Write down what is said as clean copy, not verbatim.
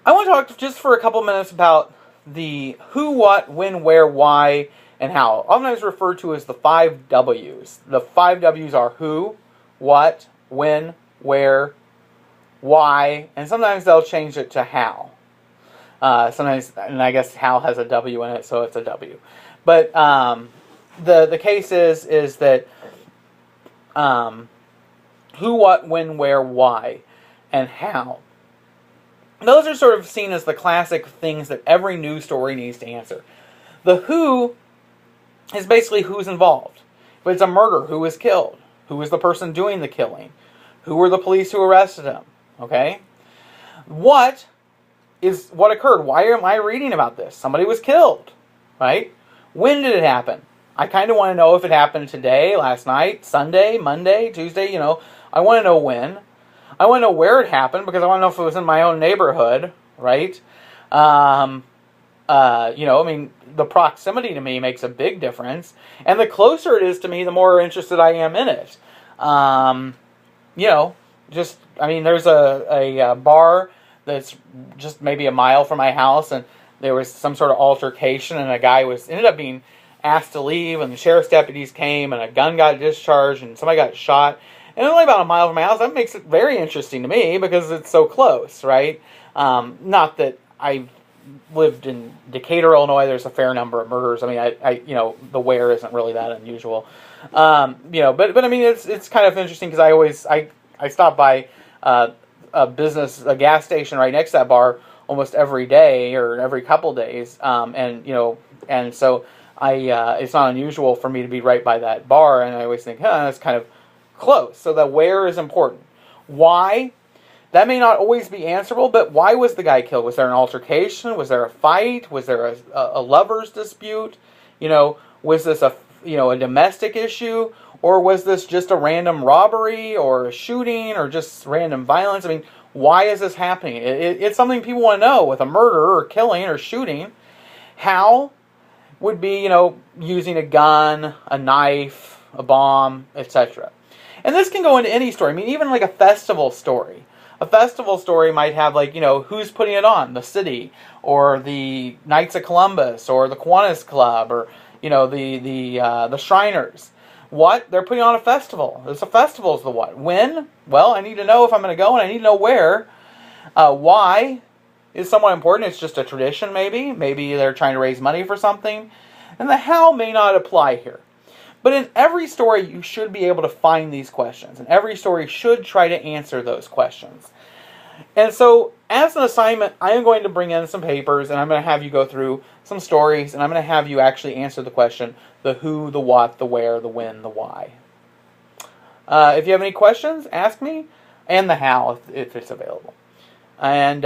I want to talk just for a couple minutes about the who, what, when, where, why, and how. Oftentimes referred to as the 5 W's. The 5 W's are who, what, when, where, why, and sometimes they'll change it to how. Sometimes, and I guess how has a W in it, so it's a W. But the case is that who, what, when, where, why, and how. Those are sort of seen as the classic things that every news story needs to answer. The who is basically who's involved. If it's a murder, who was killed? Who was the person doing the killing? Who were the police who arrested him? Okay? What is what occurred? Why am I reading about this? Somebody was killed, right? When did it happen? I kind of want to know if it happened today, last night, Sunday, Monday, Tuesday, I want to know when. I want to know where it happened because I want to know if it was in my own neighborhood, right? The proximity to me makes a big difference. And the closer it is to me, the more interested I am in it. There's a bar that's just maybe a mile from my house, and there was some sort of altercation, and a guy ended up being asked to leave, and the sheriff's deputies came, and a gun got discharged, and somebody got shot. And only about a mile from my house. That makes it very interesting to me because it's so close, right? Not that I've lived in Decatur, Illinois. There's a fair number of murders. I mean, the where isn't really that unusual. But I mean, it's kind of interesting because I stop by a gas station right next to that bar almost every day or every couple days, and so it's not unusual for me to be right by that bar, and I always think, that's kind of close. So the where is important. Why? That may not always be answerable, but why was the guy killed? Was there an altercation? Was there a fight? Was there a lover's dispute? Was this a domestic issue? Or was this just a random robbery or a shooting or just random violence? I mean, why is this happening? It's something people want to know with a murder or killing or shooting. How would be, using a gun, a knife, a bomb, etc. And this can go into any story. I mean, even like a festival story. A festival story might have who's putting it on? The city, or the Knights of Columbus, or the Kiwanis Club, or the Shriners. What? They're putting on a festival. It's a festival is the what. When? Well, I need to know if I'm going to go, and I need to know where. Why is somewhat important. It's just a tradition, maybe. Maybe they're trying to raise money for something. And the how may not apply here. But in every story, you should be able to find these questions. And every story should try to answer those questions. And so, as an assignment, I am going to bring in some papers, and I'm going to have you go through some stories, and I'm going to have you actually answer the question, the who, the what, the where, the when, the why. If you have any questions, ask me, and the how, if it's available. And,